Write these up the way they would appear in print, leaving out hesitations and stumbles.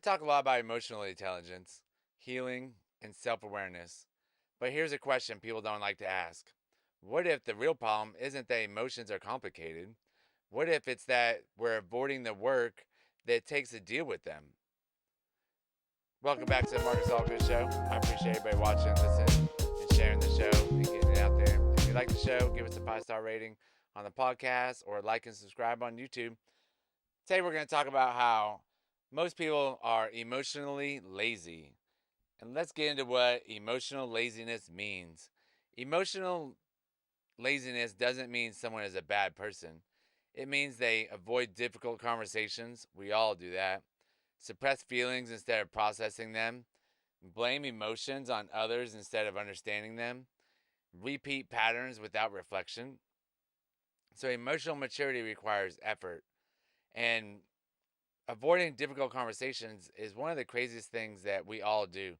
talk a lot about emotional intelligence, healing, and self awareness. But here's a question people don't like to ask. What if the real problem isn't that emotions are complicated? What if it's that we're avoiding the work that it takes to deal with them? Welcome back to the Marcus Allgood Show. I appreciate everybody watching, listening, and sharing the show and getting it out there. If you like the show, give us a 5-star rating on the podcast or like and subscribe on YouTube. Today, we're going to talk about how most people are emotionally lazy. And let's get into what emotional laziness means. Emotional laziness doesn't mean someone is a bad person. It means they avoid difficult conversations. We all do that. Suppress feelings instead of processing them. Blame emotions on others instead of understanding them. Repeat patterns without reflection. So, emotional maturity requires effort. And avoiding difficult conversations is one of the craziest things that we all do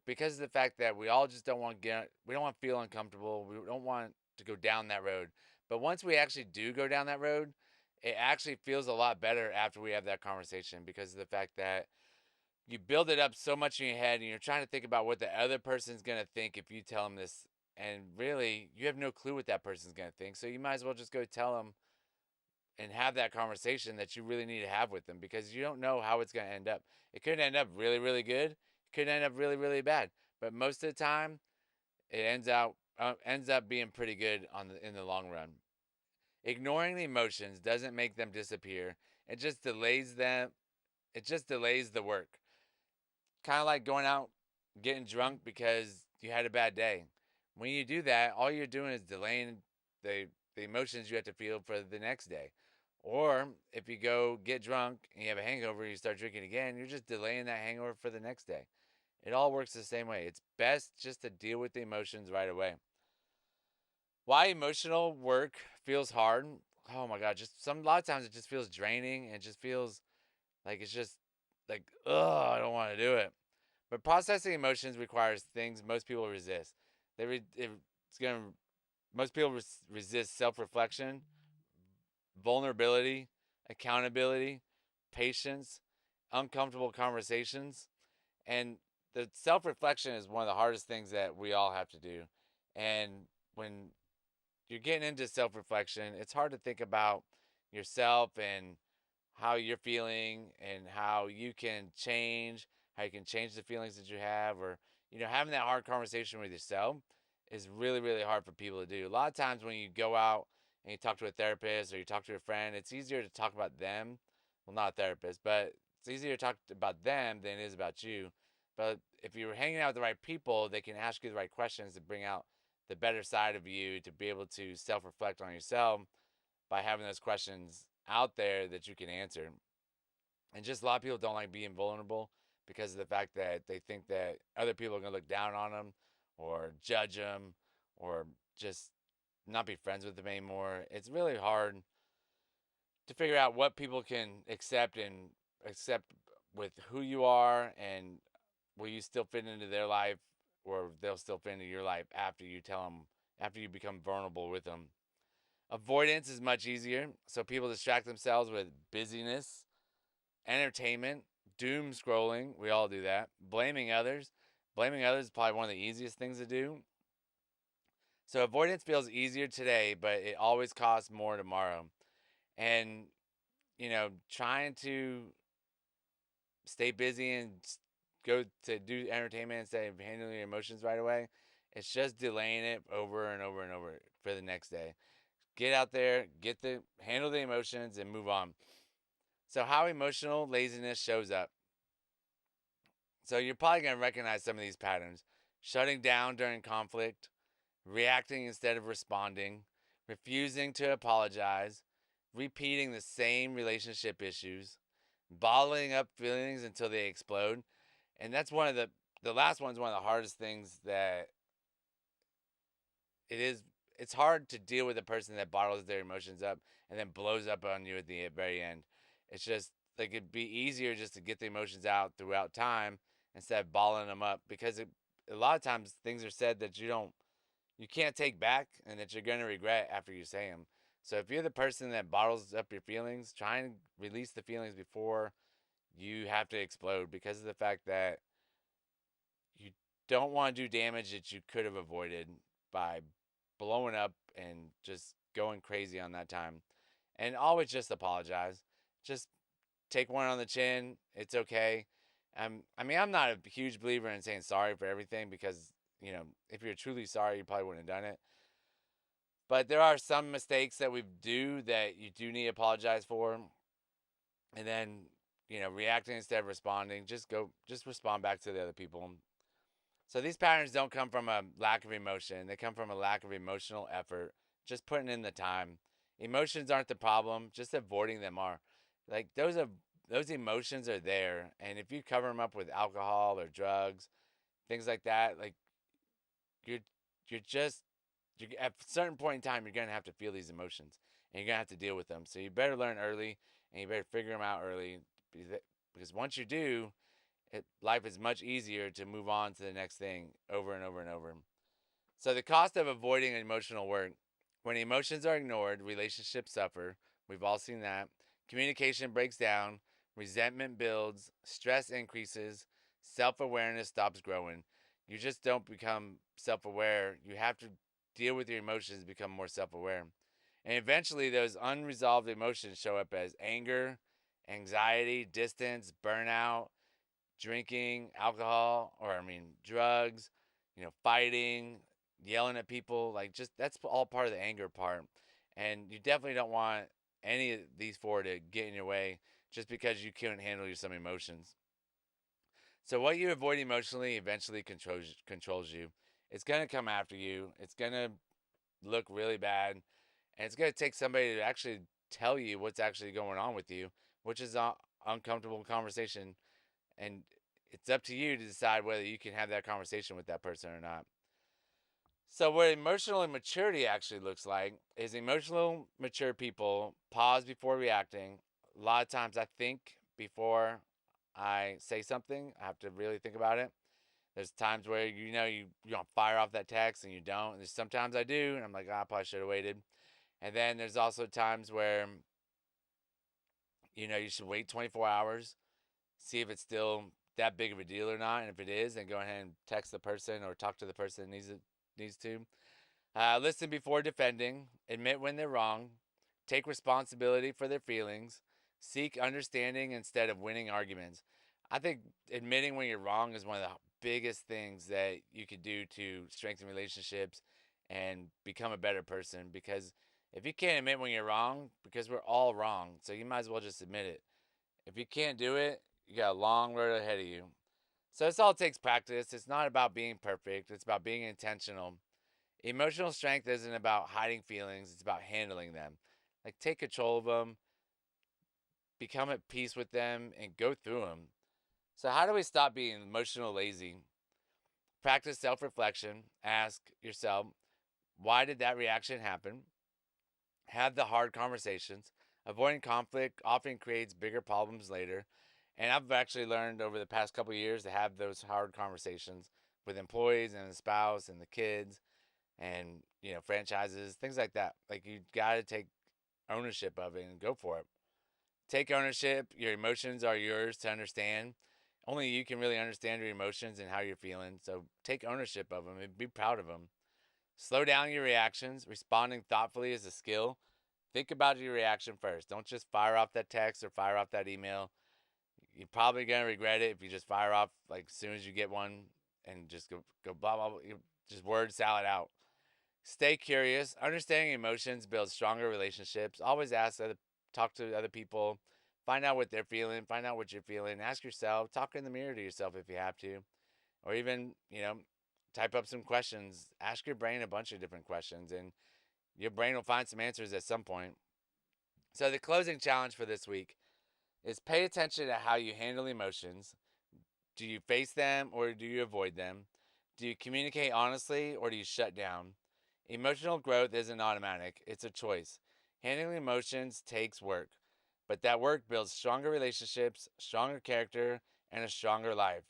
because of the fact that we all just don't want to we don't want to feel uncomfortable. We don't want to go down that road. But once we actually do go down that road, it actually feels a lot better after we have that conversation because of the fact that you build it up so much in your head and you're trying to think about what the other person's going to think if you tell them this. And really, you have no clue what that person's going to think. So you might as well just go tell them and have that conversation that you really need to have with them because you don't know how it's going to end up. It could end up really, really good. It could end up really, really bad. But most of the time, it ends up being pretty good in the long run. Ignoring the emotions doesn't make them disappear. It just delays them. It just delays the work. Kind of like going out getting drunk because you had a bad day. When you do that, all you're doing is delaying the emotions you have to feel for the next day. Or if you go get drunk and you have a hangover and you start drinking again, you're just delaying that hangover for the next day. It all works the same way. It's best just to deal with the emotions right away. Why emotional work feels hard? Oh my god, just a lot of times it just feels draining and it just feels like it's just like, ugh, I don't want to do it. But processing emotions requires things most people resist. It's gonna Most people resist self-reflection, vulnerability, accountability, patience, uncomfortable conversations, and the self-reflection is one of the hardest things that we all have to do. And when you're getting into self-reflection, it's hard to think about yourself and how you're feeling and how you can change, how you can change the feelings that you have, or having that hard conversation with yourself is really, really hard for people to do. A lot of times when you go out and you talk to a therapist or you talk to a friend, it's easier to talk about them. Well, not a therapist, but it's easier to talk about them than it is about you. But if you're hanging out with the right people, they can ask you the right questions to bring out the better side of you, to be able to self reflect on yourself by having those questions out there that you can answer. And just a lot of people don't like being vulnerable because of the fact that they think that other people are going to look down on them or judge them or just not be friends with them anymore. It's really hard to figure out what people can accept with who you are, and will you still fit into their life or they'll still fit into your life after you tell them, after you become vulnerable with them. Avoidance is much easier. So people distract themselves with busyness, entertainment, doom scrolling. We all do that. Blaming others. Blaming others is probably one of the easiest things to do. So avoidance feels easier today, but it always costs more tomorrow. And, trying to stay busy and go to do entertainment instead of handling your emotions right away, it's just delaying it over and over and over for the next day. Get out there, handle the emotions and move on. So how emotional laziness shows up. So you're probably going to recognize some of these patterns. Shutting down during conflict, reacting instead of responding, refusing to apologize, repeating the same relationship issues, bottling up feelings until they explode. And that's one of the last one's one of the hardest things that it is. It's hard to deal with a person that bottles their emotions up and then blows up on you at the very end. It's just like it'd be easier just to get the emotions out throughout time instead of bottling them up because a lot of times things are said that you can't take back and that you're going to regret after you say them. So if you're the person that bottles up your feelings, try and release the feelings before you have to explode because of the fact that you don't want to do damage that you could have avoided by blowing up and just going crazy on that time. And always just apologize. Just take one on the chin. It's okay. I mean, I'm not a huge believer in saying sorry for everything because, if you're truly sorry, you probably wouldn't have done it. But there are some mistakes that we do that you do need to apologize for. And then, reacting instead of responding, just respond back to the other people. So these patterns don't come from a lack of emotion. They come from a lack of emotional effort, just putting in the time. Emotions aren't the problem, just avoiding them are. Like those emotions are there, and if you cover them up with alcohol or drugs, things like that, like you're you're just you're, at a certain point in time you're going to have to feel these emotions and you're going to have to deal with them. So you better learn early and you better figure them out early because once you do, life is much easier to move on to the next thing over and over and over. So, the cost of avoiding emotional work: when emotions are ignored, relationships suffer. We've all seen that. Communication breaks down, resentment builds, stress increases, self awareness stops growing. You just don't become self aware. You have to deal with your emotions, become more self aware. And eventually, those unresolved emotions show up as anger, anxiety, distance, burnout, drinking, alcohol, or I mean, drugs, fighting, yelling at people. Like, just that's all part of the anger part. And you definitely don't want any of these four to get in your way just because you couldn't handle some emotions. So, what you avoid emotionally eventually controls you. It's going to come after you, it's going to look really bad, and it's going to take somebody to actually tell you what's actually going on with you, which is an uncomfortable conversation, and it's up to you to decide whether you can have that conversation with that person or not. So, what emotional immaturity actually looks like is emotional mature people pause before reacting. A lot of times, I think before I say something, I have to really think about it. There's times where you don't fire off that text and you don't. There's sometimes I do, and I'm like, I probably should have waited. And then there's also times where you should wait 24 hours, see if it's still that big of a deal or not. And if it is, then go ahead and text the person or talk to the person that needs to. Listen before defending. Admit when they're wrong. Take responsibility for their feelings. Seek understanding instead of winning arguments. I think admitting when you're wrong is one of the biggest things that you could do to strengthen relationships and become a better person. Because if you can't admit when you're wrong, because we're all wrong, so you might as well just admit it. If you can't do it, you got a long road ahead of you. So this all takes practice. It's not about being perfect. It's about being intentional. Emotional strength isn't about hiding feelings. It's about handling them. Like take control of them, become at peace with them, and go through them. So how do we stop being emotional lazy? Practice self-reflection. Ask yourself, why did that reaction happen? Have the hard conversations. Avoiding conflict often creates bigger problems later. And I've actually learned over the past couple of years to have those hard conversations with employees and the spouse and the kids and, franchises, things like that. Like you got to take ownership of it and go for it. Take ownership. Your emotions are yours to understand. Only you can really understand your emotions and how you're feeling. So take ownership of them and be proud of them. Slow down your reactions. Responding thoughtfully is a skill. Think about your reaction first. Don't just fire off that text or fire off that email. You're probably gonna regret it if you just fire off like as soon as you get one and just go blah blah blah. Just word salad out. Stay curious. Understanding emotions builds stronger relationships. Always talk to other people, find out what they're feeling, find out what you're feeling. Ask yourself. Talk in the mirror to yourself if you have to, or even type up some questions. Ask your brain a bunch of different questions, and your brain will find some answers at some point. So the closing challenge for this week is pay attention to how you handle emotions. Do you face them or do you avoid them? Do you communicate honestly or do you shut down? Emotional growth isn't automatic, it's a choice. Handling emotions takes work, but that work builds stronger relationships, stronger character, and a stronger life.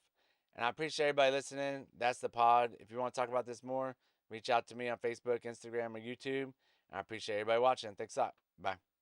And I appreciate everybody listening. That's the pod. If you want to talk about this more, reach out to me on Facebook, Instagram, or YouTube. And I appreciate everybody watching. Thanks a lot. Bye.